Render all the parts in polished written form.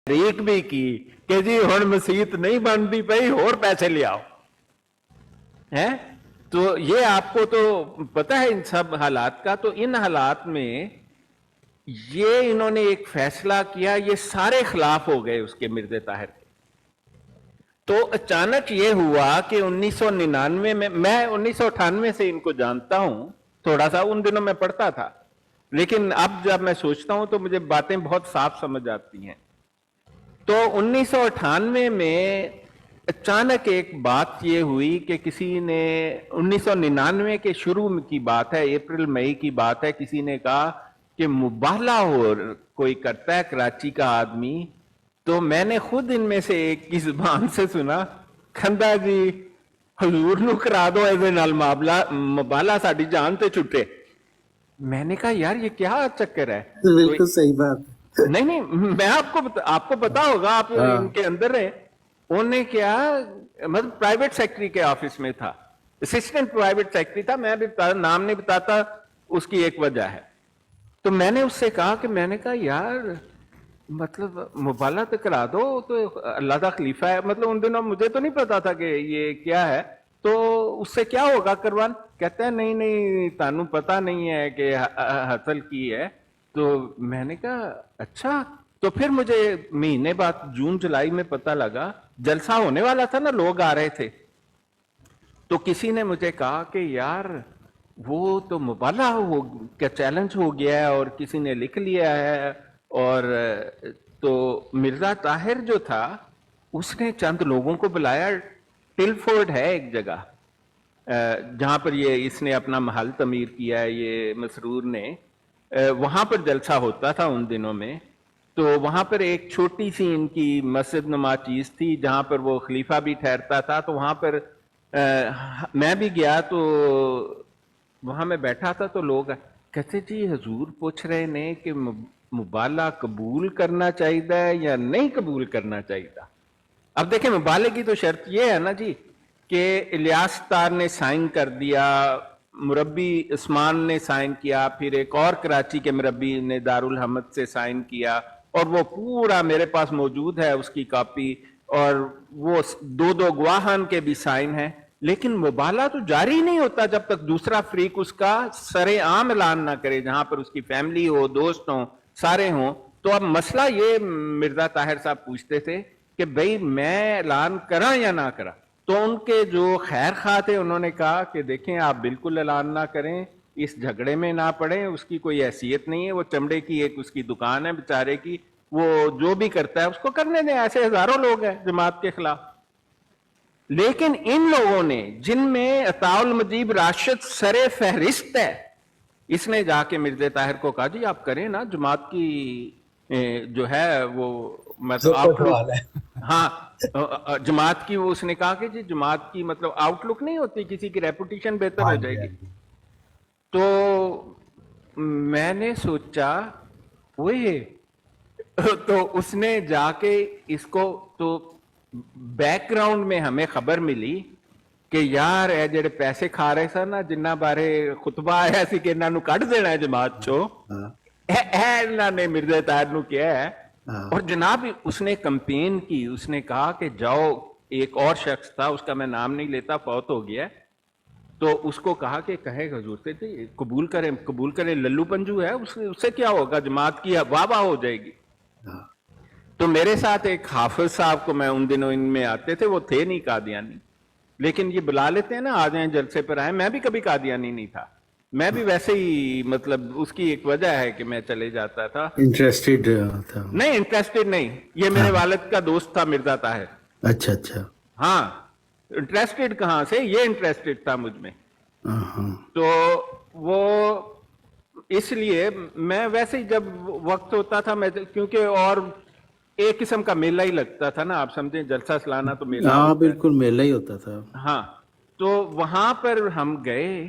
तहरीक भी की कि जी हुण मसीत नहीं बनती पई होर पैसे ले आओ है। तो ये आपको तो पता है इन सब हालात का। तो इन हालात में ये इन्होंने एक फैसला किया, ये सारे खिलाफ हो गए उसके मिर्ज़ा ताहिर के। तो अचानक ये हुआ कि 1999 में, मैं 1998 से इनको जानता हूं, थोड़ा सा उन दिनों में पढ़ता था, लेकिन अब जब मैं सोचता हूं तो मुझे बातें बहुत साफ समझ आती हैं। तो 1998 में अचानक एक बात ये हुई कि किसी ने, 1999 के शुरू की बात है, अप्रैल मई की बात है, किसी ने कहा कि मुबाला हो कोई करता है कराची का आदमी। तो मैंने खुद इनमें से एक की जुबान से सुना, खंदा जी हजूर नू करा दो ऐसे नाल मुबाला साडी जान ते छुटे। मैंने कहा यार ये क्या चक्कर है। बिल्कुल सही बात। नहीं नहीं, मैं आपको पता होगा, आप इनके अंदर है। उन्होंने क्या, मतलब प्राइवेट सेक्रेटरी के ऑफिस में था, असिस्टेंट प्राइवेट सेक्रेटरी था, मैं भी नाम नहीं बताता, उसकी एक वजह है। तो मैंने उससे कहा कि, मैंने कहा यार मतलब मुबाला तो करा दो, तो अल्लाह का खलीफा है, मतलब उन दिनों मुझे तो नहीं पता था कि ये क्या है, तो उससे क्या होगा करवान। कहते हैं नहीं नहीं तानू पता नहीं है कि हासिल की है। तो मैंने कहा अच्छा। तो फिर मुझे महीने बाद जून जुलाई में पता लगा, जलसा होने वाला था ना, लोग आ रहे थे। तो किसी ने मुझे कहा कि यार वो तो मुबाला हो क्या, चैलेंज हो गया है और किसी ने लिख लिया है। और तो मिर्जा ताहिर जो था उसने चंद लोगों को बुलाया, टिलफोर्ड है एक जगह जहां पर ये इसने अपना महल तमीर किया है, ये मसरूर ने, वहां पर जलसा होता था उन दिनों में। तो वहां पर एक छोटी सी इनकी मस्जिद नुमा चीज थी जहां पर वो खलीफा भी ठहरता था। तो वहां पर मैं भी गया, तो वहां मैं बैठा था, तो लोग कहते जी हजूर पूछ रहे ने कि मुबाला कबूल करना चाहिए या नहीं कबूल करना चाहिए। अब देखें मुबाले की तो शर्त यह है ना जी कि इलियास तार ने साइन कर दिया, मुरब्बी उस्मान ने साइन किया, फिर एक और कराची के मुरब्बी ने दारुल हमद से साइन किया, और वो पूरा मेरे पास मौजूद है उसकी कॉपी, और वो दो दो गवाहान के भी साइन है। लेकिन मुबाला तो जारी नहीं होता जब तक दूसरा फ्रीक उसका सरेआम ऐलान ना करे, जहां पर उसकी फैमिली हो, दोस्त हो, सारे हों। तो अब मसला ये मिर्जा ताहिर साहब पूछते थे कि भाई मैं ऐलान करा या ना करा। तो उनके जो खैर खा थे उन्होंने कहा कि देखें आप बिल्कुल ऐलान ना करें, इस झगड़े में ना पड़े, उसकी कोई हैसियत नहीं है, वो चमड़े की एक उसकी दुकान है बेचारे की, वो जो भी करता है उसको करने दें, ऐसे हजारों लोग हैं जमात के खिलाफ। लेकिन इन लोगों ने, जिनमें अताउल मजीब राशिद सरे फहरिस्त है, इसने जाके मिर्जा ताहिर को कहा जी आप करें ना, जमात की जो है वो मतलब आउटलुक, हाँ जमात की, वो उसने कहा कि जी जमात की मतलब आउटलुक नहीं होती, किसी की रेपुटेशन बेहतर हो जाएगी। तो मैंने सोचा वही तो उसने जाके इसको, तो बैकग्राउंड में हमें खबर मिली कि यार ए जेडे पैसे खा रहे सन ना, जिन्ना बारे खुतबा आया सी कि इन्हों कढ़ देना है जमात चो, इन्होंने मिर्जा ताहिर नू किया है। और जनाब उसने कंपेन की, उसने कहा कि जाओ, एक और शख्स था उसका मैं नाम नहीं लेता, फौत हो गया, तो उसको कहा कि कहे हजूर से कबूल करें, लल्लू पंजू है, उससे क्या होगा, जमात की वाह वाह हो जाएगी। तो मेरे साथ एक हाफिज साहब को, मैं उन दिनों इनमें आते थे, वो थे नहीं कादियानी, लेकिन ये बुला लेते हैं ना, आ जाए जलसे पर आए। मैं भी कभी कादियानी नहीं था, मैं भी वैसे ही, मतलब उसकी एक वजह है कि मैं चले जाता था, इंटरेस्टेड था। नहीं इंटरेस्टेड नहीं, ये मेरे वालिद का दोस्त था मिर्जा ताहिर। अच्छा अच्छा। हाँ, इंटरेस्टेड कहां से, ये इंटरेस्टेड था मुझ में। तो वो इसलिए मैं वैसे ही जब वक्त होता था मैं, क्योंकि और एक किस्म का मेला ही लगता था ना, आप समझे, जलसा सलाना तो मेला, हाँ बिल्कुल मेला ही होता था। हाँ। तो वहां पर हम गए,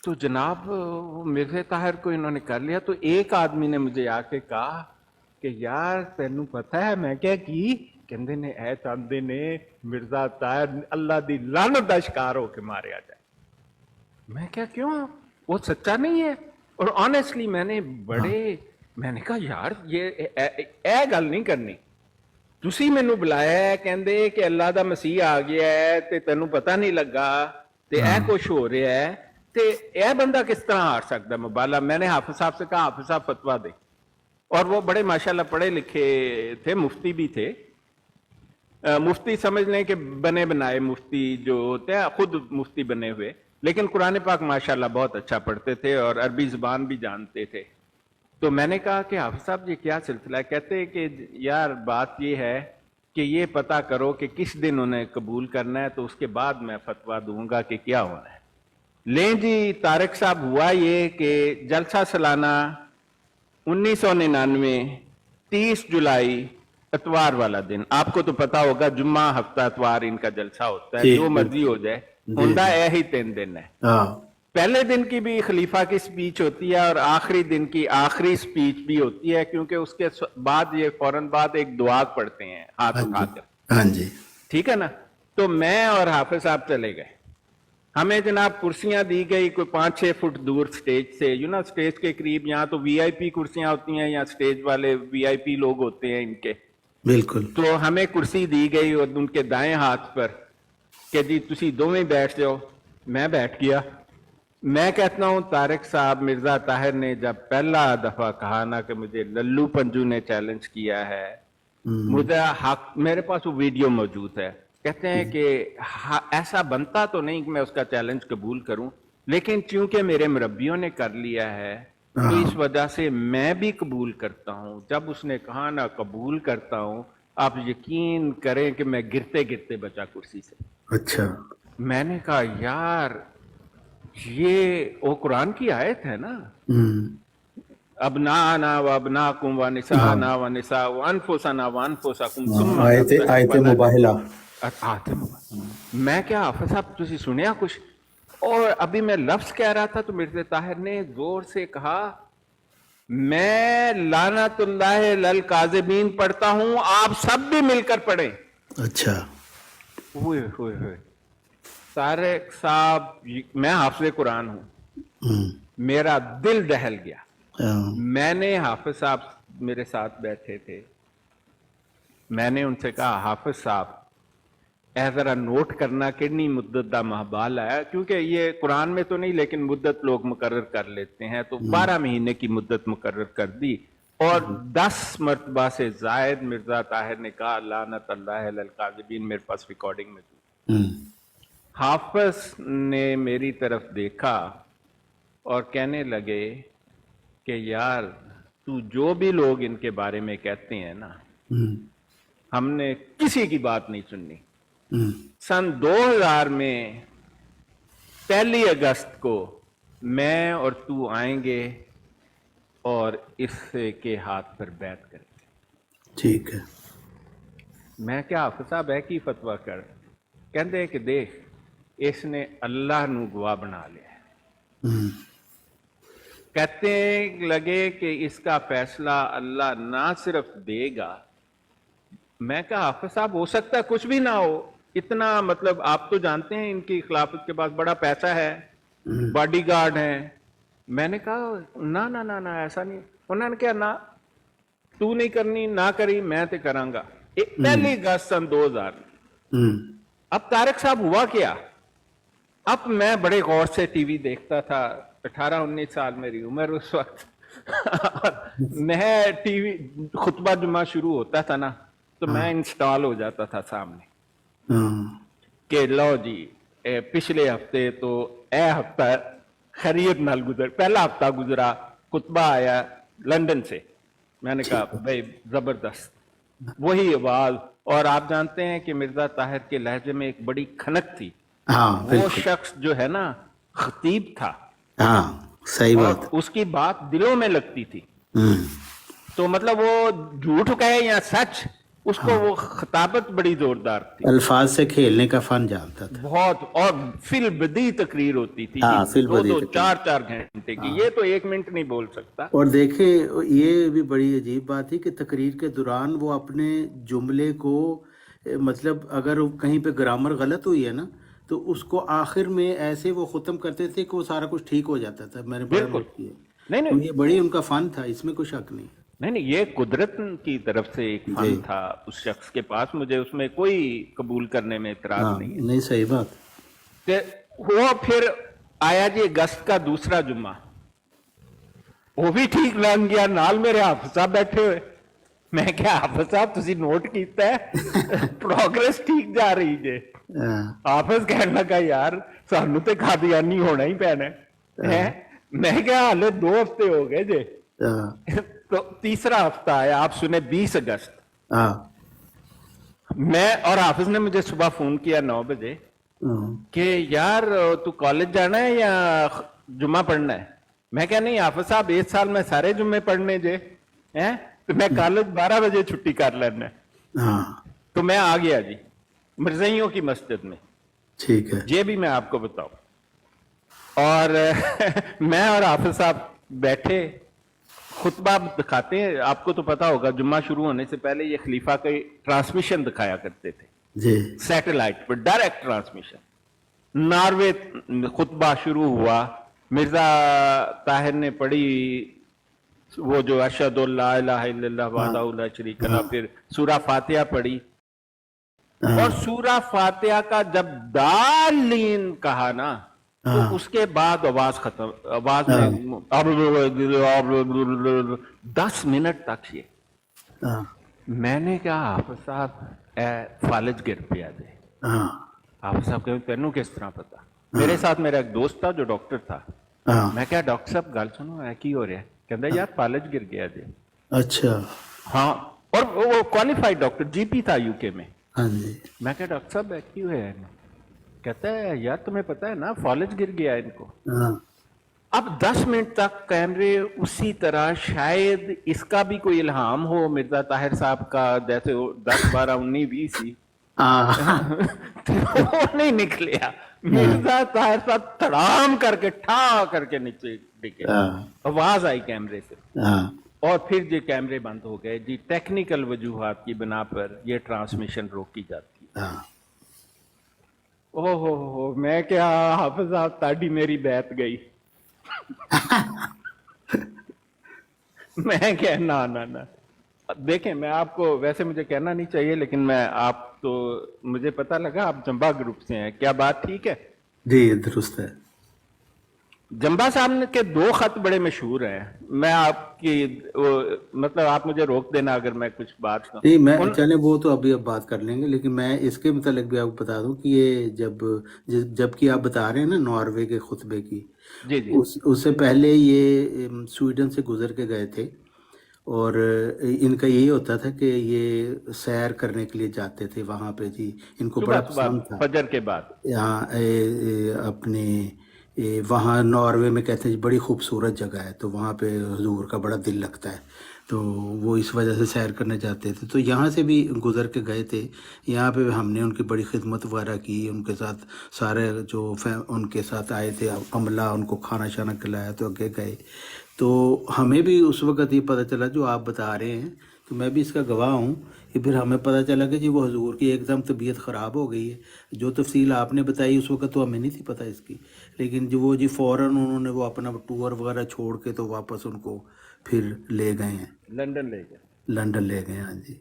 तो जनाब मिर्जा ताहिर को इन्होंने कर लिया। तो एक आदमी ने मुझे आके कहा कि यार तेनू पता है मैं क्या की, कहते ने ऐ चाहते ने मिर्जा ताहिर अल्लाह दी लानत दा शिकार होके मारिया जाए। मैं क्या, क्यों, वो सच्चा नहीं है। और ऑनेस्टली मैंने कहा यार ये गल नहीं करनी। ਤੁਸੀਂ ਮੈਨੂੰ ਬੁਲਾਇਆ ਹੈ, ਕਹਿੰਦੇ ਕਿ ਅੱਲਾ ਦਾ ਮਸੀਹ ਆ ਗਿਆ ਹੈ ਤੇ ਤੈਨੂੰ ਪਤਾ ਨਹੀਂ ਲੱਗਾ ਤੇ ਇਹ ਕੁਛ ਹੋ ਰਿਹਾ ਹੈ, ਤੇ ਇਹ ਬੰਦਾ ਕਿਸ ਤਰ੍ਹਾਂ ਹਾਰ ਸਕਦਾ मुबाला। मैंने हाफिज साहब से कहा हाफिज साहब फतवा दे, और वो बड़े माशाल्लाह पढ़े लिखे थे, मुफ्ती भी थे। मुफ्ती समझ लें कि बने बनाए मुफ्ती जो होते हैं, खुद मुफ्ती बने हुए, लेकिन कुरान पाक माशाल्लाह बहुत अच्छा पढ़ते थे और अरबी जुबान भी जानते थे। तो मैंने कहा कि हाफिज साहब ये क्या सिलसिला है? कहते हैं कि यार बात ये है कि ये पता करो कि किस दिन उन्हें कबूल करना है, तो उसके बाद मैं फतवा दूंगा कि क्या होना है। लें जी तारिक साहब, हुआ ये कि जलसा सालाना 1999 30 जुलाई इतवार वाला दिन, आपको तो पता होगा जुम्मा हफ्ता इतवार इनका जलसा होता है, जो मर्जी हो जाए, हुंदा यही 3 दिन है। पहले दिन की भी खलीफा की स्पीच होती है और आखिरी दिन की आखिरी स्पीच भी होती है, क्योंकि उसके बाद ये फौरन बाद एक दुआ पढ़ते हैं हाथ उठाकर। हाँ जी, ठीक है ना। तो मैं और हाफिज साहब चले गए, हमें जनाब कुर्सियां दी गई कोई 5-6 फुट दूर स्टेज से, ना स्टेज के करीब। यहाँ तो वीआईपी कुर्सियां होती हैं, यहाँ स्टेज वाले वीआईपी लोग होते हैं इनके, बिल्कुल। तो हमें कुर्सी दी गई और उनके दाएं हाथ पर कि जी तुसी दोवें बैठ जाओ। मैं बैठ गया। मैं कहता हूं तारिक साहब, मिर्जा ताहिर ने जब पहला दफा कहा ना कि मुझे लल्लू पंजू ने चैलेंज किया है, मुझे हक, मेरे पास वो वीडियो मौजूद है, कहते हैं कि ऐसा बनता तो नहीं कि मैं उसका चैलेंज कबूल करूं, लेकिन चूंकि मेरे मुरब्बियों ने कर लिया है तो इस वजह से मैं भी कबूल करता हूं। जब उसने कहा ना कबूल करता हूं, आप यकीन करें कि मैं गिरते गिरते बचा कुर्सी से। अच्छा। मैंने कहा यार ये वो कुरान की आयत है ना, अब ना व अबनाकुम व निसाना व निसा व अनफुसना व अनफुसकुम, आयते मुबाहिला। मैं क्या हाफिज साहब तुसी सुनिया कुछ? और अभी मैं लफ्ज कह रहा था तो मिर्ज़ा ताहिर ने जोर से कहा, मैं लानतुल्लाह लल काज़िबीन पढ़ता हूं, आप सब भी मिलकर पढ़ें। अच्छा। हुए तारिक साहब, मैं हाफिज कुरान हूं, मेरा दिल दहल गया। मैंने हाफिज साहब मेरे साथ बैठे थे, मैंने उनसे कहा हाफिज साहब ऐ जरा नोट करना कितनी मुद्दत दा महबाल है, क्योंकि ये कुरान में तो नहीं लेकिन मुद्दत लोग मुकर्रर कर लेते हैं, तो 12 महीने की मुद्दत मुकर्रर कर दी और 10 मरतबा से जायद मिर्जा ताहिर ने कहा लानत अल्लाह लल काज़िबीन, मेरे पास रिकॉर्डिंग में थी। हाफिज ने मेरी तरफ देखा और कहने लगे कि यार तू जो भी लोग इनके बारे में कहते हैं ना, हमने किसी की बात नहीं सुननी। सन 2000 में 1 अगस्त को मैं और तू आएंगे और इससे के हाथ पर बैत करेंगे। ठीक है। मैं क्या हाफिज साहब है कि फतवा कर, कहते कि देख इसने अल्लाह नू गवाह बना लिया। कहते लगे कि इसका फैसला अल्लाह ना सिर्फ देगा, मैं क्या हाफिज साहब हो सकता है कुछ भी ना हो, इतना मतलब आप तो जानते हैं इनकी खिलाफत के पास बड़ा पैसा है, बॉडीगार्ड है। मैंने कहा ना ना ना ना ऐसा नहीं। उन्होंने क्या ना तू नहीं करनी ना करी, मैं तो करांगा। 1 अगस्त सन 2000। अब तारिक साहब हुआ क्या, अब मैं बड़े गौर से टीवी देखता था, 18-19 साल मेरी उम्र उस वक्त मैं टीवी खुतबा जुमा शुरू होता था ना, तो मैं इंस्टॉल हो जाता था सामने कि लो जी पिछले हफ्ते तो ए हफ्ता खैरियत नाल गुजर, पहला हफ्ता गुजरा, खुतबा आया लंदन से। मैंने कहा भाई जबरदस्त, वही आवाज। और आप जानते हैं कि मिर्जा ताहिर के लहजे में एक बड़ी खनक थी। वो शख्स जो है ना खतीब था। सही बात। उसकी बात दिलों में लगती थी। तो मतलब वो झूठ कहे या सच, उसको वो खताबत बड़ी जोरदार थी, अल्फाज से खेलने का फन जानता था बहुत। और फिल बदी तकरीर होती थी, 2-4 घंटे की। ये तो 1 मिनट नहीं बोल सकता। और देखे ये भी बड़ी अजीब बात है कि तकरीर के दौरान वो अपने जुमले को मतलब अगर कहीं पे ग्रामर गलत हुई है ना, तो उसको आखिर में ऐसे वो खत्म करते थे कि वो सारा कुछ ठीक हो जाता था। मैंने बिल्कुल नहीं, ये बड़ी उनका फन था, इसमें कोई शक नहीं। नहीं नहीं, ये कुदरत की तरफ से एक जी फन था उस शख्स के पास, मुझे उसमें कोई कबूल करने में इतराज हाँ नहीं है। नहीं सही बात ते वो फिर आया जी अगस्त का दूसरा जुम्मा, वो भी ठीक लंघ गया, नाल मेरे हाफिज साहब बैठे हुए। मैं क्या हाफिज साहब तुसी नोट कीता है प्रोग्रेस ठीक जा रही जे। हाँ हाफिज कहने लगा यार सानू ते कादियानी होना ही पैना है। मैं क्या हाले 2 हफ्ते हो गए जे। हाँ तो तीसरा हफ्ता आया, आप सुने 20 अगस्त, हाँ मैं और हाफिज ने मुझे सुबह फोन किया 9 बजे हाँ, कि यार तू कॉलेज जाना है या जुम्मा पढ़ना है। मैं क्या नहीं हाफिज साहब इस साल मैं सारे जुम्मे पढ़ने जे हैं, तो मैं कॉलेज 12 बजे छुट्टी कर लेना है। हाँ तो मैं आ गया जी मिर्जइयों की मस्जिद में, ठीक है ये भी मैं आपको बताऊं। और मैं और हाफिज साहब बैठे, खुतबा दिखाते हैं, आपको तो पता होगा जुम्मा शुरू होने से पहले ये खलीफा के ट्रांसमिशन दिखाया करते थे जी सैटेलाइट पर, डायरेक्ट ट्रांसमिशन। नॉर्वे खुतबा शुरू हुआ, मिर्जा ताहिर ने पढ़ी वो जो अशहदु अल्ला इलाहा इल्लल्लाह वहदहु ला शरीका लह, फिर सूरा फातिहा पढ़ी। और हाँ सूरा फातिहा का जब दालीन कहा ना, तो हाँ उसके बाद आवाज खत्म, आवाज हाँ में 10 मिनट तक ये। हाँ मैंने कहा हाफिज साहब फालिज गिर पिया दे। हाँ हाफिज साहब कहे तेनू किस तरह पता। मेरे साथ मेरा एक दोस्त था जो डॉक्टर था। हाँ मैं क्या डॉक्टर साहब गल सुनो है की हो रहा है, कहता यार फालिज गिर गया जी। अच्छा हाँ, और वो क्वालिफाइड डॉक्टर जीपी था यूके में। हाँ जी मैं क्या डॉक्टर साहब की हुआ है, कहता है यार तुम्हें पता है ना फालिज गिर गया है इनको। हाँ अब 10 मिनट तक कैमरे उसी तरह, शायद इसका भी कोई इल्हाम हो मिर्जा ताहिर साहब का, जैसे 10 12 19 20 ही हाँ तो वो नहीं निकलिया। मिर्जा ताहिर साहब धड़ाम करके ठा करके नीचे डिगे, हाँ आवाज आई कैमरे से। हाँ और फिर ये कैमरे बंद हो गए जी, टेक्निकल वजूहात की बिना पर ये ट्रांसमिशन रोकी जाती है। हाँ ओहो, मैं क्या हाफिज साहब ताड़ी मेरी बैठ गई। मैं क्या ना ना ना, देखें मैं आपको, वैसे मुझे कहना नहीं चाहिए लेकिन मैं, आप तो, मुझे पता लगा आप जंबा ग्रुप से हैं, क्या बात ठीक है? जी दुरुस्त है जंबा साहब के 2 खत बड़े मशहूर हैं। मैं आपकी मतलब आप मुझे रोक देना अगर मैं कुछ बात कहूं। नहीं मैं चले वो तो अभी अब बात कर लेंगे, लेकिन मैं इसके मतलब भी आपको बता दूं कि ये जबकि आप बता रहे हैं ना नॉर्वे के खुतबे की, जी जी उससे पहले ये स्वीडन से गुजर के गए थे। और इनका यही होता था कि ये सैर करने के लिए जाते थे वहाँ पे जी, इनको बड़ा सुबह सुबह पसंद था। फजर के बाद। यहाँ अपने वहाँ नॉर्वे में कहते हैं बड़ी खूबसूरत जगह है, तो वहाँ पे हुजूर का बड़ा दिल लगता है, तो वो इस वजह से सैर करने जाते थे। तो यहाँ से भी गुजर के गए थे, यहाँ पे हमने उनकी बड़ी खिदमत वगैरह की, उनके साथ सारे जो उनके साथ आए थे अमला, उनको खाना शाना खिलाया, तो आगे गए। तो हमें भी उस वक़्त ये पता चला जो आप बता रहे हैं, तो मैं भी इसका गवाह हूँ कि फिर हमें पता चला कि जी वो हुजूर की एकदम तबीयत ख़राब हो गई है। जो तफसील आपने बताई उस वक़्त तो हमें नहीं थी पता इसकी, लेकिन जो वो जी फ़ौरन उन्होंने वो अपना टूर वगैरह छोड़ के तो वापस उनको फिर ले गए हैं, लंदन ले गए। लंदन ले गए। हाँ जी।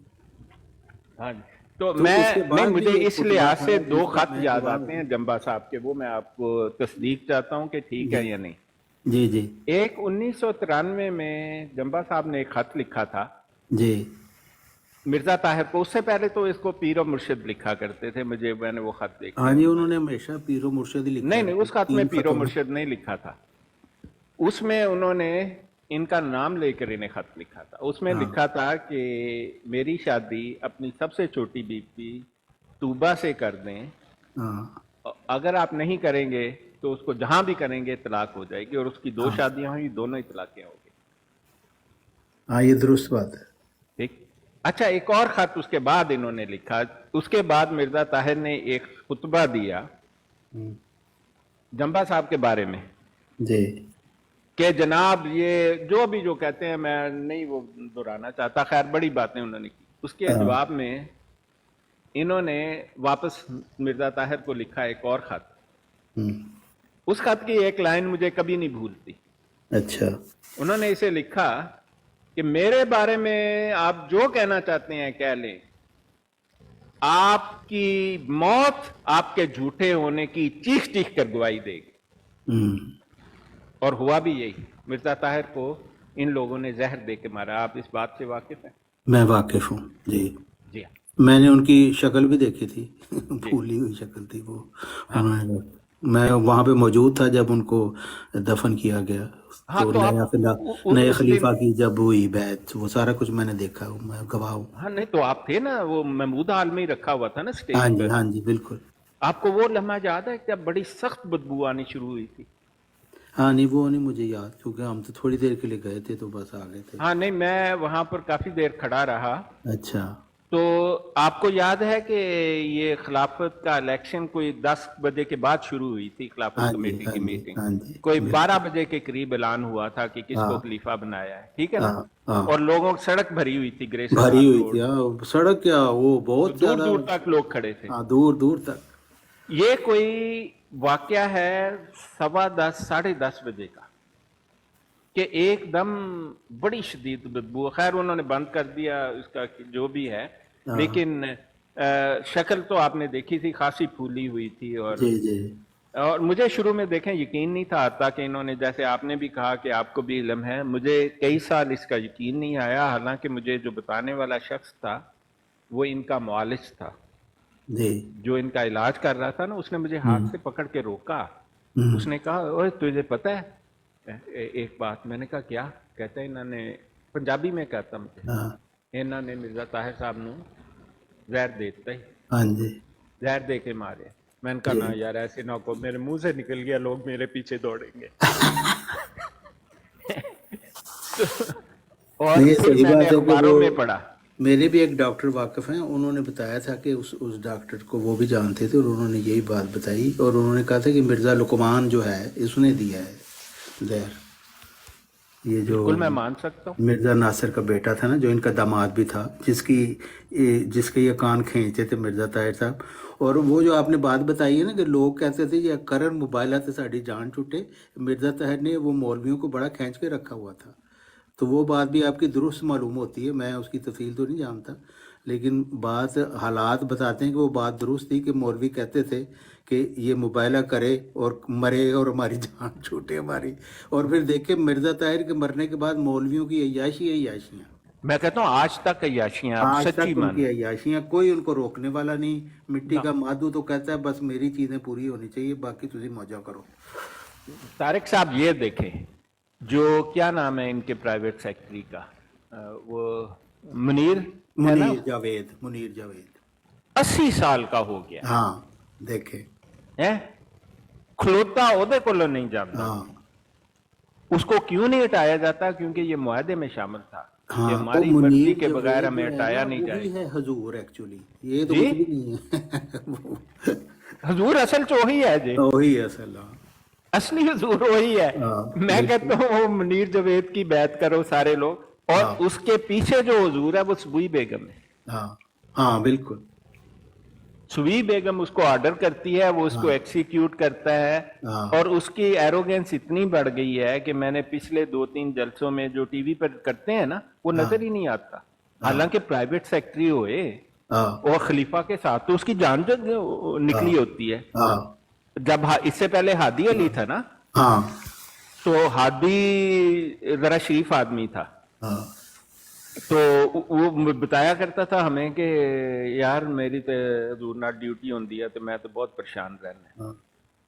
हाँ जी, तो तो मैं उसके नहीं, बाद मुझे भी एक इस खुतबा लिहाज था से 2 जिसका खत मैं याद गवाह आते हूँ। हैं जंबा साहब के, वो मैं आपको तस्दीक चाहता हूं कि ठीक है या नहीं। जी जी एक 1993 में जंबा साहब ने एक खत लिखा था जी मिर्जा ताहिर को। उससे पहले तो इसको पीर और मुर्शिद लिखा करते थे, मैंने वो खत देखा। हाँ जी, उन्होंने हमेशा पीरो मुर्शिद ही लिखा नहीं है, नहीं, उस खत में 3 पीर और खतों में। मुर्शिद नहीं लिखा था, उसमें उन्होंने इनका नाम लेकर इन्हें खत लिखा था। उसमें हाँ लिखा था कि मेरी शादी अपनी सबसे छोटी बीबी तूबा से कर दें, हाँ अगर आप नहीं करेंगे तो उसको जहां भी करेंगे तलाक हो जाएगी। और उसकी 2 शादियां हुई, दोनों ही तलाकें हो गई। हाँ ये दुरुस्त बात है। ठीक। अच्छा, एक और खत उसके बाद इन्होंने लिखा, उसके बाद मिर्जा ताहिर ने एक खुतबा दिया जंबा साहब के बारे में जी कि जनाब ये जो भी जो कहते हैं, मैं नहीं वो दोहराना चाहता, खैर बड़ी बातें उन्होंने की। उसके जवाब में इन्होंने वापस मिर्जा ताहिर को लिखा एक और खत। उस खत की एक लाइन मुझे कभी नहीं भूलती। अच्छा उन्होंने इसे लिखा کہ میرے بارے میں آپ جو کہنا چاہتے ہیں کہہ لیں، آپ کی موت آپ کے جھوٹے ہونے کی چیخ چیخ کر گواہی دے گی. اور ہوا بھی یہی. مرزا طاہر کو ان لوگوں نے زہر دے کے مارا. آپ اس بات سے واقف ہیں؟ میں واقف ہوں جی. جی ہاں. میں نے ان کی شکل بھی دیکھی تھی، جی پھولی ہوئی شکل تھی وہ. ہاں میں وہاں پہ موجود تھا جب ان کو دفن کیا گیا. ہاں. تو تو آپ نئے اس خلیفہ دن، کی جب ہوئی بیعت، وہ سارا کچھ میں نے دیکھا ہوں، میں گواہ ہوں. ہاں نہیں تو آپ تھے نا، وہ محمود عالم میں ہی رکھا ہوا تھا نا ہاں سٹیج جی پر. ہاں جی بالکل. آپ کو وہ لمحہ یاد ہے کہ اب بڑی سخت بدبو آنی شروع ہوئی تھی؟ ہاں نہیں وہ نہیں مجھے یاد، کیونکہ ہم تو تھوڑی دیر کے لیے گئے تھے تو بس آ گئے تھے. ہاں نہیں، میں وہاں پر کافی دیر کھڑا رہا. اچھا. تو آپ کو یاد ہے کہ یہ خلافت کا الیکشن کوئی 10 بجے کے بعد شروع ہوئی تھی، خلافت ہاں جی کمیٹی ہاں کی جی میٹنگ ہاں جی کوئی بالکل. 12 بجے کے قریب اعلان ہوا تھا کہ کس کو ہاں خلیفہ بنایا ہے، ٹھیک ہے نا. ہاں ہاں اور لوگوں کی سڑک بھری ہوئی تھی، گریسن بھری ہال ہوئی روڈ، تھی. ہاں سڑک کیا وہ تو بہت دور زیادہ. دور تک لوگ کھڑے تھے. ہاں دور دور تک. یہ کوئی واقعہ ہے 10:15 10:30 بجے کا کہ ایک دم بڑی شدید بدبو. خیر انہوں نے بند کر دیا اس کا جو بھی ہے، ہاں لیکن شکل تو آپ نے دیکھی تھی، خاصی پھولی ہوئی تھی. جی جی. اور مجھے شروع میں دیکھیں یقین نہیں تھا آتا کہ انہوں نے، جیسے آپ نے بھی کہا کہ آپ کو بھی علم ہے، مجھے کئی سال اس کا یقین نہیں آیا. حالانکہ مجھے جو بتانے والا شخص تھا وہ ان کا معالج تھا، جی. جو ان کا علاج کر رہا تھا نا. اس نے مجھے ہاتھ سے پکڑ کے روکا. ہوں. اس نے کہا اوے تجھے پتہ ہے ایک بات؟ میں نے کہا کیا؟ کہتے ہیں انہوں نے، پنجابی میں کہتا مجھے، ہاں انہوں نے مرزا طاہر صاحب نو زہر دیتا ہی، ہاں جی زہر دے کے مارے. میں نے کہا جی. نا یار ایسے نہ کو، میرے منہ سے نکل گیا لوگ میرے پیچھے دوڑیں گے. اور نہیں یہ پھر صحیح میں نے بات ہے کہ وہ اخباروں میں پڑھا. میرے بھی ایک ڈاکٹر واقف ہیں، انہوں نے بتایا تھا کہ اس ڈاکٹر کو وہ بھی جانتے تھے، اور انہوں نے یہی بات بتائی. اور انہوں نے کہا تھا کہ مرزا لقمان جو ہے اس نے دیا ہے زہر. یہ جو بالکل میں مان سکتا ہوں. مرزا ناصر کا بیٹا تھا نا، جو ان کا داماد بھی تھا، جس کے یہ کان کھینچے تھے مرزا طاہر صاحب. اور وہ جو آپ نے بات بتائی ہے نا کہ لوگ کہتے تھے یہ کرن موبائلات سے ساڑی جان چھوٹے، مرزا طاہر نے وہ مولویوں کو بڑا کھینچ کے رکھا ہوا تھا. تو وہ بات بھی آپ کی درست معلوم ہوتی ہے. میں اس کی تفصیل تو نہیں جانتا، لیکن بات حالات بتاتے ہیں کہ وہ بات درست تھی کہ مولوی کہتے تھے کہ یہ مباہلہ کرے اور مرے اور ہماری جان چھوٹے ہماری. اور پھر دیکھیں مرزا طاہر کے مرنے کے بعد مولویوں کی عیاشی عیاشیاں، میں کہتا ہوں آج تک عیاشیاں، اب آج سچی تک ان مانیں. کی عیاشیاں، کوئی ان کو روکنے والا نہیں. مٹی نہ کا مادو تو کہتا ہے بس میری چیزیں پوری ہونی چاہیے، باقی تسی موجہ کرو. طارق صاحب یہ دیکھیں، جو کیا نام ہے ان کے پرائیویٹ سیکٹری کا، وہ منیر ہے نا، منیر جاوید 80 سال کا ہو گیا ہاں دیکھیں. ہے، کھلوتا عہدے کو نہیں جانتا. ہاں اس کو کیوں نہیں ہٹایا جاتا؟ کیونکہ یہ معاہدے میں شامل تھا کہ ہاں وہ ہماری مرضی منیر کے بغیر جاوید ہمیں جو ہے ہٹایا نا نہیں جائے وہی گا. ہے حضور ایکچولی، یہ تو جی کچھ بھی نہیں ہے. حضور اصل چ وہی ہے جی، وہی ہے اصل. اصلی حضور وہی ہے. ہاں میں بالکل. کہتا ہوں وہ منیر جاوید کی بیعت کرو سارے لوگ، اور ہاں اس کے پیچھے جو حضور ہے وہ سبوی بیگم ہے. ہاں ہاں بالکل. سوئی بیگم اس کو آرڈر کرتی ہے، وہ اس کو ہاں ایکسیکیوٹ کرتا ہے. ہاں اور اس کی ایروگنس اتنی بڑھ گئی ہے کہ میں نے پچھلے 2-3 جلسوں میں جو ٹی وی پر کرتے ہیں نا وہ ہاں نظر ہی نہیں آتا. ہاں حالانکہ پرائیویٹ سیکٹری ہوئے ہاں اور خلیفہ کے ساتھ تو اس کی جان جو ہاں نکلی ہوتی ہے. ہاں جب اس سے پہلے ہادی علی تھا نا، ہاں تو ہادی ذرا شریف آدمی تھا، ہاں تو وہ بتایا کرتا تھا ہمیں کہ یار میری تو حضور نال ڈیوٹی ہوندی ہے تو میں تو بہت پریشان رہنا ہے. ہاں.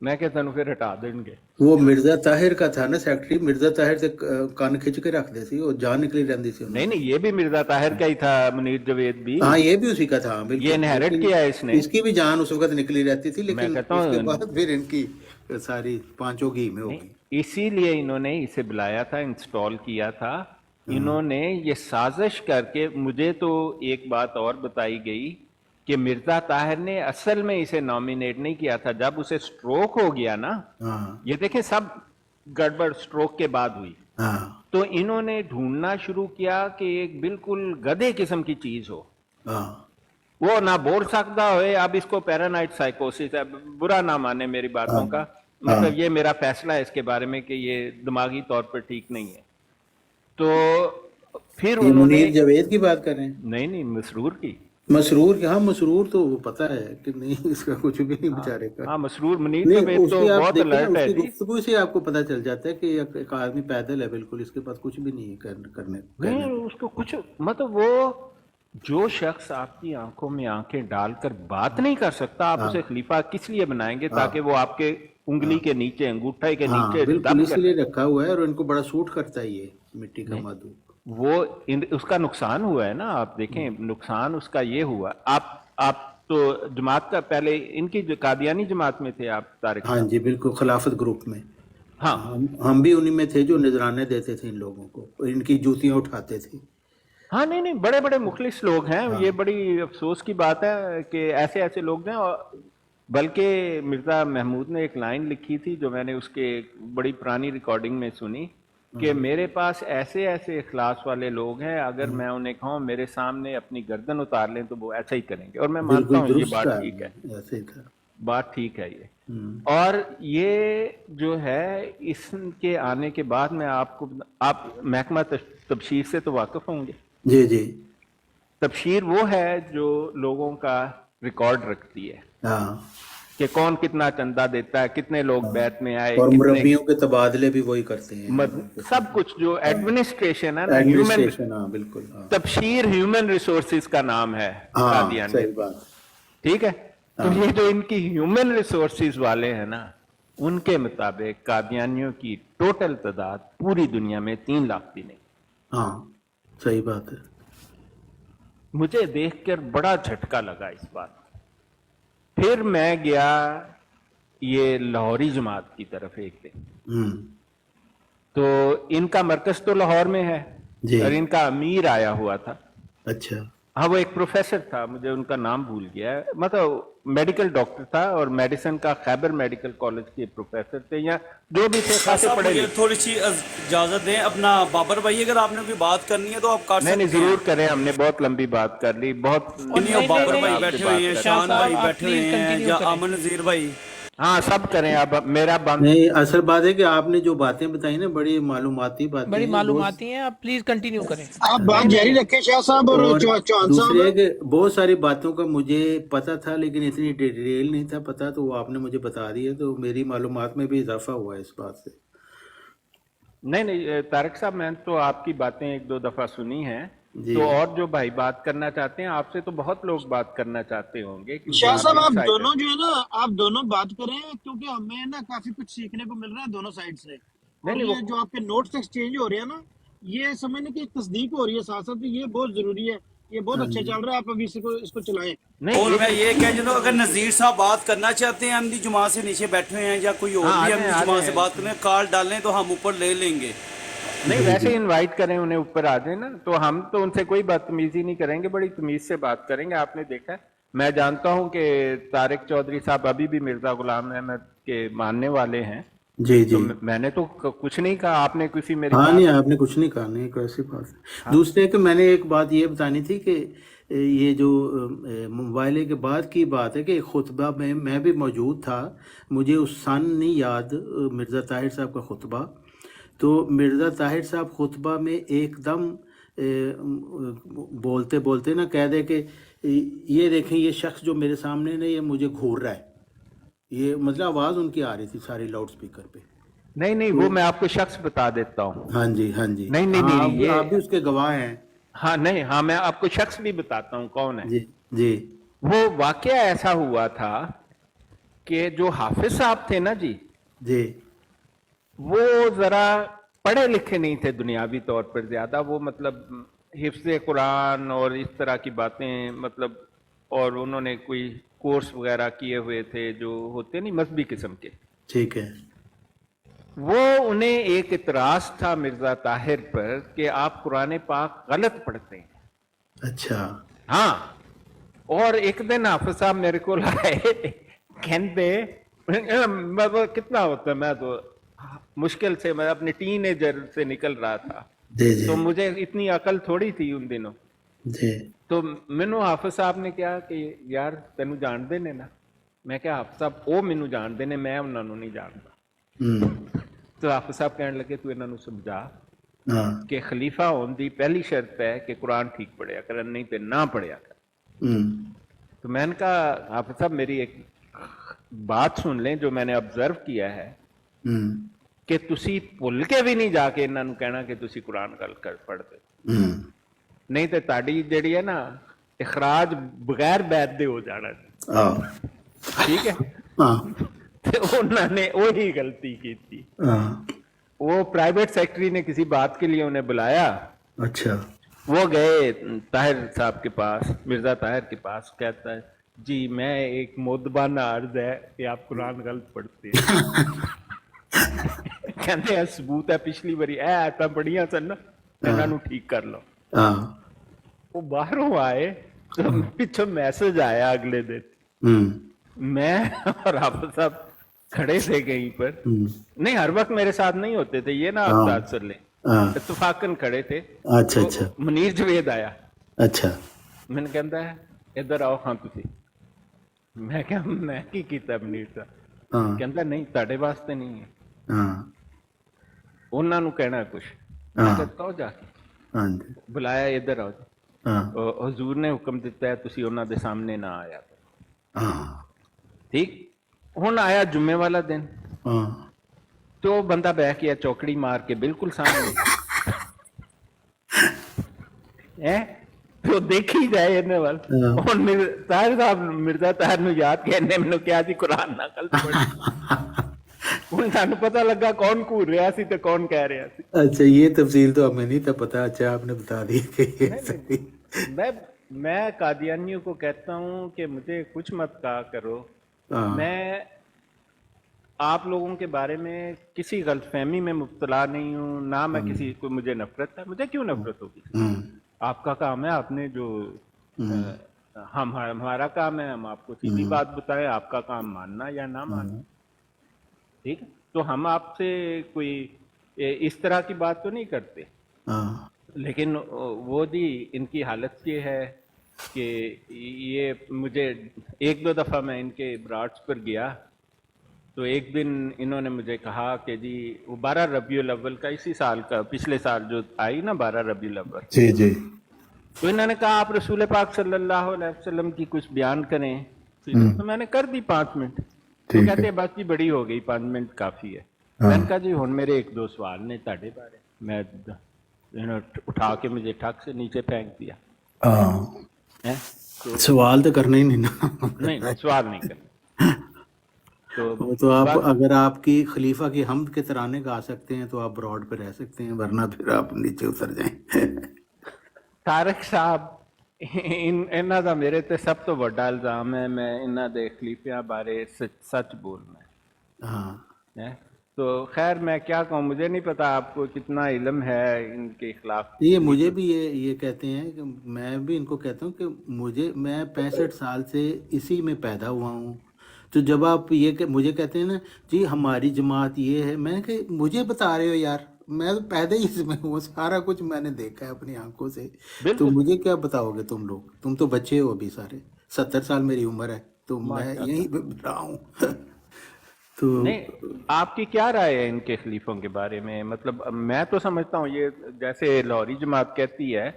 میں کہ تینوں پھر ہٹا دیں گے. وہ مرزا طاہر کا تھا نا سیکٹری، مرزا طاہر سے کان کھچ کے رکھتے سی، وہ جان نکلی رہتی سی انہوں نہیں دی. نہیں، یہ بھی مرزا طاہر کا ہی تھا، منیر جاوید بھی. ہاں یہ بھی اسی کا تھا یہ بالکل، انہیرٹ لیکن کیا ہے اس نے. اس کی بھی جان اس وقت نکلی رہتی تھی، میں لیکن کہتا اس کے ہوں بعد پھر ان کی ساری پانچوں گھی میں ہو نہیں، گئی. اسی لیے انہوں نے اسے بلایا تھا، انسٹال کیا تھا. ہاں انہوں نے یہ سازش کر کے، مجھے تو ایک بات اور بتائی گئی کہ مرزا طاہر نے اصل میں اسے نامینیٹ نہیں کیا تھا. جب اسے سٹروک ہو گیا نا، ہاں یہ دیکھیں سب گڑبڑ سٹروک کے بعد ہوئی، ہاں تو انہوں نے ڈھونڈنا شروع کیا کہ ایک بالکل گدھے قسم کی چیز ہو، ہاں وہ نہ بول سکتا ہوئے. اب اس کو پیرانائٹ سائیکوسس ہے، برا نہ مانے میری ہاں باتوں کا، ہاں مطلب یہ میرا فیصلہ ہے اس کے بارے میں کہ یہ دماغی طور پر ٹھیک نہیں ہے. تو फिर ये उन्होंने, मुनीर जावेद की बात कर रहे हैं? नहीं नहीं, मसरूर की। मसरूर की, हाँ मसरूर तो वो पता है कि नहीं, इसका कुछ भी नहीं हाँ बेचारे का। हाँ, मसरूर, मुनीर नहीं जावेद तो उसकी आप बहुत देखिए ना, अलर्ट है उसकी जी। गुफ्तगू से आपको पता चल जाता है कि एक आदमी पैदल है बिल्कुल, इसके पास कुछ भी नहीं है करने नहीं, कहने को। उसको कुछ मतलब, वो जो शख्स आपकी आंखों में आंखें डालकर बात नहीं कर सकता, आप हाँ उसे खलीफा किस लिए बनाएंगे? ताकि हाँ वो आपके उंगली हाँ के नीचे, अंगूठे के हाँ नीचे बिल्कुल, दब कर इसलिए रहे। रखा हुआ है और इनको बड़ा सूट करता है ये मिट्टी का नहीं, मधु। वो उसका नुकसान हुआ है ना, आप देखें, नुकसान उसका ये हुआ। आप तो जमात का पहले इनकी जो कादियानी जमात में थे आप, तारिक हाँ साहब? जी बिल्कुल, खिलाफत ग्रुप में। हाँ हम भी उन्हीं में थे जो नजराने देते थे इन लोगों को, इनकी जूतियां उठाते थे। हाँ, नहीं नहीं, बड़े बड़े मुखलिस लोग हैं। ये हाँ बड़ी अफसोस की बात है कि ऐसे ऐसे लोग हैं। और बल्कि मिर्जा महमूद ने एक लाइन लिखी थी जो मैंने उसके बड़ी पुरानी रिकॉर्डिंग में सुनी, कि मेरे पास ऐसे ऐसे इखलास वाले लोग हैं, अगर मैं उन्हें कहूँ मेरे सामने अपनी गर्दन उतार लें तो वो ऐसा ही करेंगे। और मैं मानता बिल्कुल हूँ ये दुरुस्त बात है, ठीक है, ऐसे ही था। बात ठीक है ये। हम्म, और ये जो है, इसके आने के बाद मैं आपको, आप महकमा तबशीर से तो वाकिफ होंगे। जी जी। तबशीर वो है जो लोगों का रिकॉर्ड रखती है हाँ कि कौन कितना चंदा देता है, कितने लोग हाँ, बैत में आए, और कितने मुरब्बियों के तबादले भी वही करते हैं लोगों के सब साथ। कुछ जो एडमिनिस्ट्रेशन है ना, ह्यूमन, एडमिनिस्ट्रेशन, हाँ बिल्कुल, हाँ तबशीर ह्यूमन रिसोर्सेज का नाम है हाँ सही कादियानियत। बात। ठीक है, तो हाँ ये जो इनकी ह्यूमन रिसोर्सेज वाले हैं ना, उनके मुताबिक कादियानियों की टोटल तादाद पूरी दुनिया में 3 लाख भी नहीं। हाँ सही बात है। मुझे देखकर बड़ा झटका लगा इस बात का। फिर मैं गया ये लाहौरी जमात की तरफ एक दिन, हम्म, तो इनका मरकज तो लाहौर में है जी। और इनका अमीर आया हुआ था। अच्छा हाँ, वो एक प्रोफेसर था, मुझे उनका नाम भूल गया है, मतलब मेडिकल डॉक्टर था और मेडिसिन का खैबर मेडिकल कॉलेज के प्रोफेसर थे, या जो भी थे शाह खासे साहब पढ़े मुझे लिखे। थोड़ी सी इजाजत दें। अपना बाबर भाई, अगर आपने कोई बात करनी है तो आप कर नहीं नहीं, सकते हैं। जरूर करें, हमने बहुत लंबी बात कर ली, बहुत और नहीं, नहीं नहीं बाबर नहीं, भाई आपसे बैठे हुए बात हैं, कर। शाह शान साहब भाई आप बैठे हुए प्लीज हैं, कंटिन्यू या करें। अमन नजीर भाई। हाँ, सब करें। अब मेरा बंद। नहीं, असल बात है कि आपने जो बातें बताई ना बड़ी मालूमाती बातें बड़ी हैं, बहुत। मालूमाती हैं, आप प्लीज कंटिन्यू करें। आप बात नहीं नहीं जारी नहीं, रखें शाह साहब और और चौहान दूसरे है साहब। कि बहुत सारी बातों का मुझे पता था लेकिन इतनी डिटेल नहीं था पता, तो वो आपने मुझे बता दिया, तो मेरी मालूमात में भी इजाफा हुआ है इस बात से। नहीं नहीं, तारक साहब, मैंने तो आपकी बातें 1-2 दफा सुनी हैं। जी तो और जो भाई बात करना चाहते हैं आपसे, तो बहुत लोग बात करना चाहते होंगे क्योंकि शाह आप साहब आप इनसाइडर। दोनों जो है ना, आप दोनों बात करें, क्योंकि हमें ना काफी कुछ सीखने को मिल रहा है दोनों साइड से। नहीं और नहीं, ये वो जो आपके नोट्स एक्सचेंज हो रहे हैं ना, ये समझने की तस्दीक हो रही है साथ साथ, ये बहुत जरूरी है, ये बहुत हाँ अच्छा जी चल रहा है। आप अभी इसको चलाएं। नहीं, और एक मैं ये कह दूँ, अगर नजीर साहब बात करना चाहते हैं, अहमदी जुमात से नीचे बैठे हुए हैं, या कोई और हाँ, भी आ जाएं, अहमदी आ जुमात से जाएं। बात करें, कॉल डालें तो हम ऊपर ले लेंगे। नहीं, जी वैसे जी इनवाइट करें उन्हें, ऊपर आ जाए ना, तो हम तो उनसे कोई बदतमीजी नहीं करेंगे, बड़ी तमीज से बात करेंगे। आपने देखा है, मैं जानता हूं कि तारिक चौधरी साहब अभी भी मिर्जा गुलाम अहमद के मानने वाले हैं। जी तो जी। मैंने तो कुछ नहीं कहा, आपने किसी मेरी हाँ नहीं, बात। आपने कुछ नहीं कहा, नहीं कैसी बात है। हाँ दूसरे कि मैंने एक बात ये बतानी थी कि ये जो मुबाइले के बाद की बात है कि खुतबा में मैं भी मौजूद था, मुझे उस सन नहीं याद, मिर्ज़ा ताहिर साहब का खुतबा। तो मिर्ज़ा ताहिर साहब खुतबा में एकदम बोलते बोलते ना कह दे कि ये देखें, ये शख्स जो मेरे सामने ने, ये मुझे घूर रहा है। ये मतलब आवाज़ उनकी आ रही थी सारी लाउड स्पीकर पे। नहीं नहीं, तो वो मैं आपको शख्स बता देता हूँ। हाँ जी हाँ जी, नहीं नहीं हाँ नहीं, ये आप भी उसके गवाह हैं। हाँ नहीं, हाँ, मैं आपको शख्स भी बताता हूँ कौन है। जी जी वो वाकया ऐसा हुआ था कि जो हाफिज साहब थे ना जी, जी वो जरा पढ़े लिखे नहीं थे दुनियावी तौर पर ज्यादा। वो मतलब हिफ्ज़ कुरान और इस तरह की बातें, मतलब, और उन्होंने कोई कोर्स वगैरह किए हुए थे जो होते नहीं मजहबी किस्म के। ठीक है। वो उन्हें एक इतराज था मिर्जा ताहिर पर कि आप कुरान पाक गलत पढ़ते हैं। अच्छा हाँ, और एक दिन हाफिज साहब मेरे को आए, कहते मतलब कितना होता है, मैं तो मुश्किल से, मैं अपने टीनेजर से निकल रहा था, जी जी तो मुझे इतनी अकल थोड़ी थी उन दिनों। जी तो मैनू हाफिज साहब ने कहा कि यार तेनू जानते ने ना? मैं क्या हाफिज साहब वो मैनू जानते ने, मैं उन्होंने नहीं जानता। तो हाफिज साहब कहने लगे तू इन्हों समझा। ہاں کہ خلیفہ ہونے دی پہلی شرط ہے کہ قرآن ٹھیک پڑھیا کرن نہیں تے نہ پڑھیا کر. تو میں نے کہا حافظ صاحب میری ایک بات سن لیں جو میں نے آبزرو کیا ہے کہ تسی بھول کے بھی نہیں جا کے انہاں نوں کہنا کہ تسی قرآن گل کر پڑھ دے, نہیں تے تہاڈی جڑی ہے نا اخراج بغیر بیعت دے ہو جانا جی. ٹھیک ہے, تے انہوں نے وہی غلطی کی تھی. وہ پرائیویٹ سیکٹری نے کسی بات کے لیے انہیں بلایا, اچھا وہ گئے طاہر صاحب کے پاس, مرزا طاہر کے پاس, کہتا ہے جی میں ایک مودبانہ عرض ہے کہ آپ قرآن غلط پڑھتے ہیں. کہتے ہیں ثبوت ہے پچھلی باری اے آیتاں بڑیاں سن نا, انہاں نوں ٹھیک کر لو. وہ باہروں آئے تو پچھوں میسج آیا اگلے دن, میں اور حافظ صاحب کھڑے تھے کہیں پر, نہیں ہر وقت میرے ساتھ نہیں ہوتے تھے یہ نا آپ ساتھ سر لیں, اتفاقاً کھڑے تھے. اچھا اچھا منیر جوید آیا, اچھا میں نے کہتا ہے ادھر آؤ ہاں تسی. میں کہا میں کی کیتا منیر صاحب, کہتا نہیں تاڑے واسطے نہیں ہے, انہاں نوں کہنا کچھ. میں کہتا کہو جا کے, بلایا ادھر آؤ, حضور نے حکم دیتا ہے تسی انہاں دے سامنے نہ آیا کرو. ٹھیک, ہن آیا جمعے والا دن, تو بندہ بہ گیا چوکڑی مار کے بالکل سامنے, تو دیکھی جائے انہیں وال. ہن طاہر صاحب مرزا طاہر نو یاد کہ انہیں مینوں کیا جی قرآن نہ غلط پڑھی. ہن سانوں پتہ لگا کون گھور رہا سی تے کون کہہ رہا سی. اچھا یہ تفصیل تو ہمیں نہیں تھا پتا, اچھا آپ نے بتا دی کہ میں قادیانیوں کو کہتا ہوں کہ مجھے کچھ مت کہا کرو, میں آپ لوگوں کے بارے میں کسی غلط فہمی میں مبتلا نہیں ہوں, نہ میں کسی کو مجھے نفرت ہے. مجھے کیوں نفرت ہوگی؟ آپ کا کام ہے, آپ نے جو ہمارا کام ہے ہم آپ کو سیدھی بات بتائیں, آپ کا کام ماننا یا نہ ماننا. ٹھیک, تو ہم آپ سے کوئی اس طرح کی بات تو نہیں کرتے, لیکن وہ جی ان کی حالت یہ ہے کہ یہ مجھے ایک دو دفعہ میں ان کے براڈس پر گیا تو ایک دن انہوں نے مجھے کہا کہ جی وہ 12 ربیع الاول کا اسی سال کا, پچھلے سال جو آئی نا 12 ربیع الاول, جی جی, تو انہوں نے کہا آپ رسول پاک صلی اللہ علیہ وسلم کی کچھ بیان کریں. تو میں نے کر دی 5 منٹ. تو کہتے ہیں بس جی بڑی ہو گئی, 5 منٹ کافی ہے. میں نے کہا جی ہن میرے ایک دو سوال نے تہاڈے بارے. میں اٹھا کے مجھے ٹھک سے نیچے پھینک دیا. سوال تو کرنا ہی نہیں نا. نہیں سوال نہیں کرنا. تو آپ اگر آپ کی خلیفہ کی حمد کے ترانے گا سکتے ہیں تو آپ براڈ پہ رہ سکتے ہیں, ورنہ پھر آپ نیچے اتر جائیں. طارق صاحب انہاں دا میرے تے سب تو بڑا الزام ہے, میں انہاں دے خلیفیاں بارے سچ بولنا ہے. تو خیر میں کیا کہوں, مجھے نہیں پتا آپ کو کتنا علم ہے ان کے خلاف. یہ مجھے بھی یہ کہتے ہیں کہ میں بھی ان کو کہتا ہوں کہ میں 65 سال سے اسی میں پیدا ہوا ہوں. تو جب آپ یہ کہ مجھے کہتے ہیں نا جی ہماری جماعت یہ ہے, میں کہ مجھے بتا رہے ہو یار, میں تو پیدا ہی اس میں ہوں, سارا کچھ میں نے دیکھا ہے اپنی آنکھوں سے. تو مجھے کیا بتاؤ گے تم لوگ, تم تو بچے ہو ابھی سارے, 70 سال میری عمر ہے, تو میں یہیں پہ رہا ہوں. تو نہیں آپ کی کیا رائے ہے ان کے خلیفوں کے بارے میں؟ مطلب میں تو سمجھتا ہوں یہ جیسے لاہوری جماعت کہتی ہے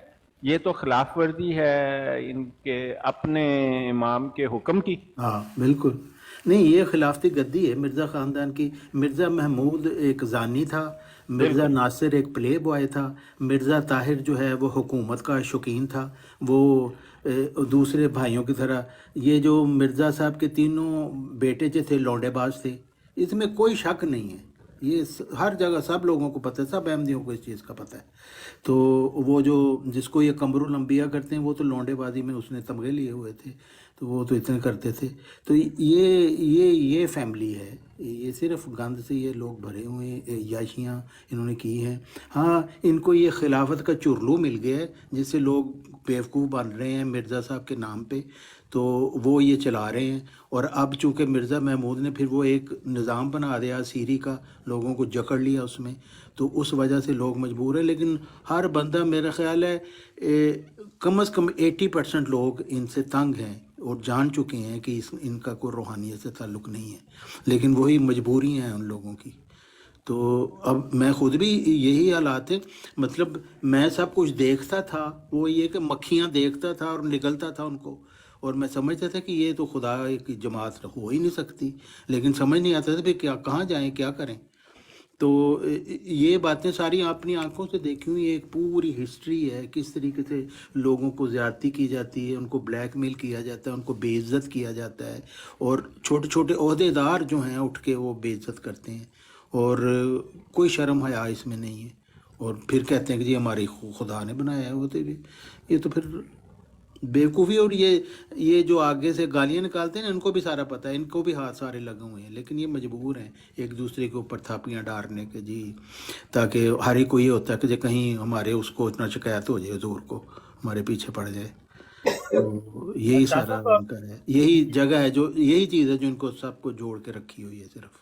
یہ تو خلاف ورزی ہے ان کے اپنے امام کے حکم کی. ہاں بالکل نہیں, یہ خلافتی گدی ہے مرزا خاندان کی. مرزا محمود ایک زانی تھا, مرزا ناصر ایک پلے بوائے تھا, مرزا طاہر جو ہے وہ حکومت کا شوقین تھا, وہ دوسرے بھائیوں کی طرح. یہ جو مرزا صاحب کے تینوں بیٹے جو تھے لونڈے باز تھے, اس میں کوئی شک نہیں ہے, یہ ہر جگہ سب لوگوں کو پتہ ہے, سب احمدیوں کو اس چیز کا پتہ ہے. تو وہ جو جس کو یہ قمر الانبیاء کرتے ہیں وہ تو لونڈے بازی میں اس نے تمغے لیے ہوئے تھے, تو وہ تو اتنے کرتے تھے. تو یہ فیملی ہے, یہ صرف گند سے یہ لوگ بھرے ہوئے ہیں, عیاشیاں انہوں نے کی ہیں. ہاں ان کو یہ خلافت کا چرلو مل گیا ہے جس سے لوگ بیوقوف بن رہے ہیں مرزا صاحب کے نام پہ, تو وہ یہ چلا رہے ہیں. اور اب چونکہ مرزا محمود نے پھر وہ ایک نظام بنا دیا سیری کا, لوگوں کو جکڑ لیا اس میں, تو اس وجہ سے لوگ مجبور ہیں. لیکن ہر بندہ میرا خیال ہے کم از کم 80% لوگ ان سے تنگ ہیں اور جان چکے ہیں کہ ان کا کوئی روحانیت سے تعلق نہیں ہے, لیکن وہی مجبوری ہیں ان لوگوں کی. تو اب میں خود بھی یہی حالات ہے، مطلب میں سب کچھ دیکھتا تھا، وہ یہ کہ مکھیاں دیکھتا تھا اور نگلتا تھا ان کو، اور میں سمجھتا تھا کہ یہ تو خدا کی جماعت ہو ہی نہیں سکتی، لیکن سمجھ نہیں آتا تھا کہ کیا کہاں جائیں کیا کریں۔ تو یہ باتیں ساری اپنی آنکھوں سے دیکھی ہوئی، ایک پوری ہسٹری ہے کس طریقے سے لوگوں کو زیادتی کی جاتی ہے، ان کو بلیک میل کیا جاتا ہے، ان کو بے عزت کیا جاتا ہے، اور چھوٹے چھوٹے عہدے دار جو ہیں اٹھ کے وہ بے عزت کرتے ہیں، اور کوئی شرم حیا اس میں نہیں ہے، اور پھر کہتے ہیں کہ جی ہماری خدا نے بنایا ہے، ہوتے بھی یہ تو پھر بیوقوفی۔ اور یہ جو آگے سے گالیاں نکالتے ہیں نا، ان کو بھی سارا پتہ ہے، ان کو بھی ہاتھ سارے لگے ہوئے ہیں، لیکن یہ مجبور ہیں ایک دوسرے کے اوپر تھاپیاں ڈالنے کے جی، تاکہ ہر ایک کو یہ ہوتا ہے کہ جی کہیں ہمارے اس کو اتنا شکایت ہو جائے، حضور کو ہمارے پیچھے پڑ جائے۔ تو یہی شاہ سارا صاحب ان کا ہے، یہی جگہ ہے، جو یہی چیز ہے جو ان کو سب کو جوڑ کے رکھی ہوئی ہے صرف۔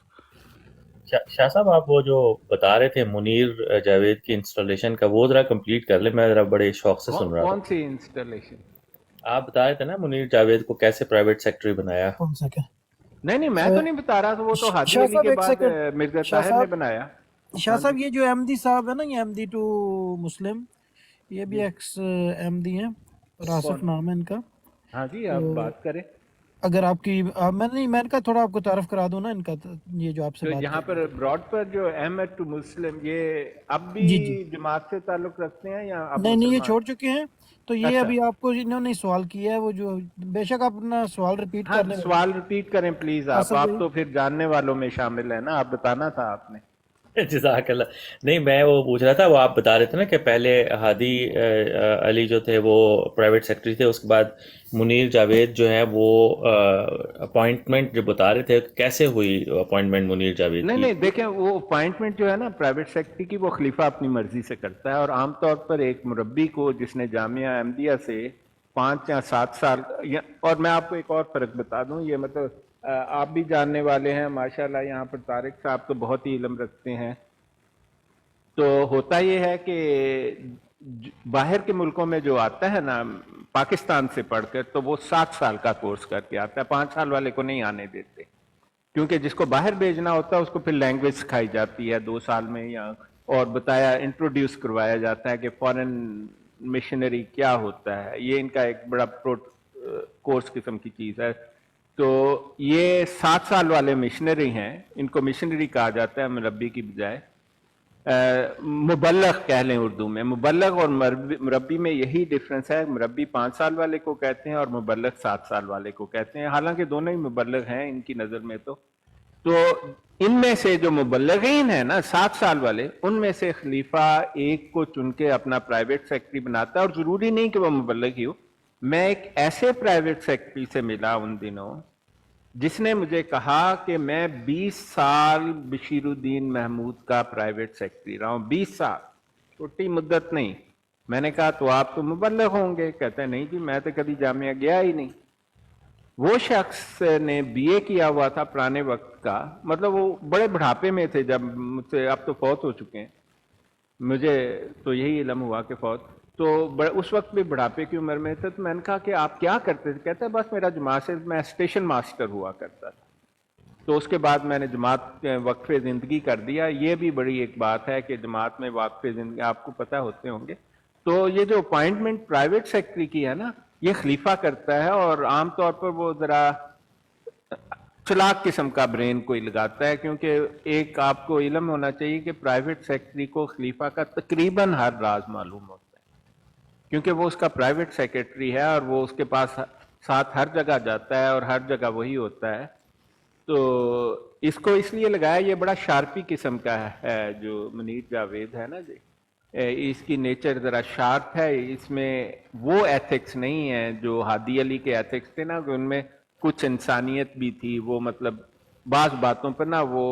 شاہ صاحب آپ وہ جو بتا رہے تھے منیر جاوید کی انسٹالیشن کا، وہ ذرا کمپلیٹ کر لیں، میں ذرا بڑے شوق سے سن رہا کون تھا۔ سی انسٹالیشن؟ آپ بتا رہے تھے نا منیر جاوید کو کیسے پرائیویٹ سیکٹری بنایا۔ کون سا کیا؟ نہیں میں تو نہیں بتا رہا تھا، وہ تو ہادی شاہ علی صاحب کے ایک بعد سیکنڈ، مرزا شاہ طاہر نے صاحب بنایا۔ شاہ ہاں صاحب جی یہ جو احمدی صاحب ہے نا، یہ احمدی ٹو مسلم، یہ بھی جی ایکس احمدی ہیں، راسف کون؟ نام ہے ان کا۔ ہاں جی آپ تو بات کریں۔ اگر آپ کی میں نے کہا تھوڑا آپ کو تعارف کرا دوں نا ان کا، یہ جو آپ سے تو بات یہاں کر رہے پر تھے۔ براڈ پر جو احمد ٹو مسلم، یہ اب بھی جی جی، جماعت سے تعلق رکھتے ہیں یا اب نہیں یہ مسلمان؟ چھوڑ چکے ہیں۔ تو یہ اچھا، ابھی آپ کو انہوں نے سوال کیا ہے، وہ جو بے شک آپ اپنا سوال ریپیٹ ہاں کر لیں سوال ریپیٹ کریں پلیز، آصف آپ بھائی۔ تو پھر جاننے والوں میں شامل ہیں نا، آپ بتانا تھا آپ نے۔ جزاک اللہ۔ نہیں میں وہ پوچھ رہا تھا، وہ آپ بتا رہے تھے نا کہ پہلے ہادی علی جو تھے وہ پرائیویٹ سیکٹری تھے، اس کے بعد منیر جاوید جو ہے وہ اپوائنٹمنٹ جو بتا رہے تھے، کیسے ہوئی اپوائنٹمنٹ منیر جاوید کی؟ نہیں دیکھیں، وہ اپوائنٹمنٹ جو ہے نا پرائیویٹ سیکٹری کی، وہ خلیفہ اپنی مرضی سے کرتا ہے، اور عام طور پر ایک مربی کو جس نے جامعہ احمدیہ سے 5 یا 7 سال، اور میں آپ کو ایک اور فرق بتا دوں، یہ مطلب آپ بھی جاننے والے ہیں ماشاءاللہ، یہاں پر طارق صاحب تو بہت ہی علم رکھتے ہیں۔ تو ہوتا یہ ہے کہ باہر کے ملکوں میں جو آتا ہے نا پاکستان سے پڑھ کر، تو وہ 7 سال کا کورس کر کے آتا ہے، 5 سال والے کو نہیں آنے دیتے، کیونکہ جس کو باہر بھیجنا ہوتا ہے اس کو پھر لینگویج سکھائی جاتی ہے 2 سال میں، یا اور بتایا انٹروڈیوس کروایا جاتا ہے کہ فارن مشنری کیا ہوتا ہے، یہ ان کا ایک بڑا کورس قسم کی چیز ہے۔ تو یہ 7 سال والے مشنری ہیں، ان کو مشنری کہا جاتا ہے مربی کی بجائے، مبلغ کہہ لیں اردو میں۔ مبلغ اور مربی میں یہی ڈفرنس ہے، مربی 5 سال والے کو کہتے ہیں اور مبلغ 7 سال والے کو کہتے ہیں، حالانکہ دونوں ہی مبلغ ہیں ان کی نظر میں۔ تو ان میں سے جو مبلغین ہیں نا 7 سال والے، ان میں سے خلیفہ ایک کو چن کے اپنا پرائیویٹ سیکٹری بناتا ہے، اور ضروری نہیں کہ وہ مبلغ ہی ہو۔ میں ایک ایسے پرائیویٹ سیکٹری سے ملا ان دنوں جس نے مجھے کہا کہ میں 20 سال بشیر الدین محمود کا پرائیویٹ سیکٹری رہا ہوں، 20 سال، چھوٹی مدت نہیں۔ میں نے کہا تو آپ تو مبلغ ہوں گے؟ کہتے ہیں نہیں جی میں تو کبھی جامعہ گیا ہی نہیں۔ وہ شخص نے بی اے کیا ہوا تھا پرانے وقت کا، مطلب وہ بڑے بڑھاپے میں تھے جب مجھ سے، اب تو فوت ہو چکے ہیں، مجھے تو یہی علم ہوا کہ فوت، تو اس وقت بھی بڑھاپے کی عمر میں تھے۔ تو میں نے کہا کہ آپ کیا کرتے تھے؟ کہتے ہیں بس میرا جماعت سے میں اسٹیشن ماسٹر ہوا کرتا تھا، تو اس کے بعد میں نے جماعت وقف زندگی کر دیا۔ یہ بھی بڑی ایک بات ہے کہ جماعت میں وقف زندگی آپ کو پتہ ہوتے ہوں گے۔ تو یہ جو اپوائنٹمنٹ پرائیویٹ سیکٹری کی ہے نا، یہ خلیفہ کرتا ہے، اور عام طور پر وہ ذرا چلاک قسم کا برین کوئی لگاتا ہے، کیونکہ ایک آپ کو علم ہونا چاہیے کہ پرائیویٹ سیکٹری کو خلیفہ کا تقریباً ہر راز معلوم ہوتا ہے، کیونکہ وہ اس کا پرائیویٹ سیکرٹری ہے، اور وہ اس کے پاس ساتھ ہر جگہ جاتا ہے اور ہر جگہ وہی ہوتا ہے۔ تو اس کو اس لیے لگایا، یہ بڑا شارپی قسم کا ہے جو منیر جاوید ہے نا جی، اس کی نیچر ذرا شارپ ہے، اس میں وہ ایتھکس نہیں ہے جو ہادی علی کے ایتھکس تھے نا، کہ ان میں کچھ انسانیت بھی تھی، وہ مطلب بعض باتوں پر نا وہ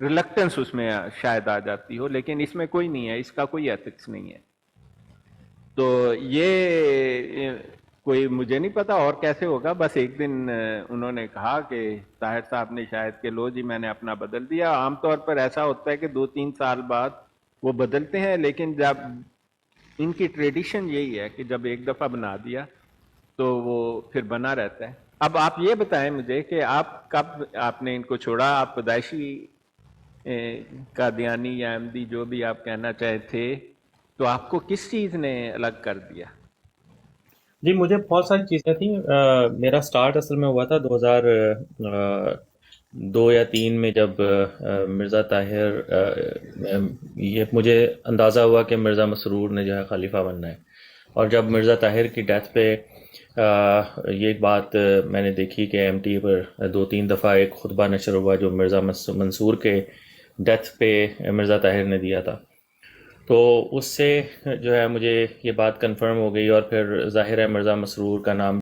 ریلکٹنس اس میں شاید آ جاتی ہو، لیکن اس میں کوئی نہیں ہے، اس کا کوئی ایتھکس نہیں ہے۔ تو یہ کوئی مجھے نہیں پتا اور کیسے ہوگا، بس ایک دن انہوں نے کہا کہ طاہر صاحب نے شاید کہ لو جی میں نے اپنا بدل دیا۔ عام طور پر ایسا ہوتا ہے کہ 2-3 سال بعد وہ بدلتے ہیں، لیکن جب ان کی ٹریڈیشن یہی ہے کہ جب ایک دفعہ بنا دیا تو وہ پھر بنا رہتا ہے۔ اب آپ یہ بتائیں مجھے کہ آپ کب آپ نے ان کو چھوڑا؟ آپ پیدائشی कादियानी या अहमदी जो भी आप कहना चाहे थे, तो आपको किस चीज ने अलग कर दिया? جی مجھے بہت ساری چیزیں تھیں. میرا سٹارٹ اصل میں ہوا تھا 2002 یا 3 میں جب مرزا طاہر یہ مجھے اندازہ ہوا کہ مرزا مسرور نے جو ہے خلیفہ بننا ہے. اور جب مرزا طاہر کی ڈیتھ پہ یہ ایک بات میں نے دیکھی کہ ایم ٹی پر 2-3 دفعہ ایک خطبہ نشر ہوا جو مرزا منصور کے ڈیتھ پہ مرزا طاہر نے دیا تھا. تو اس سے جو ہے مجھے یہ بات کنفرم ہو گئی. اور پھر ظاہر ہے مرزا مسرور کا نام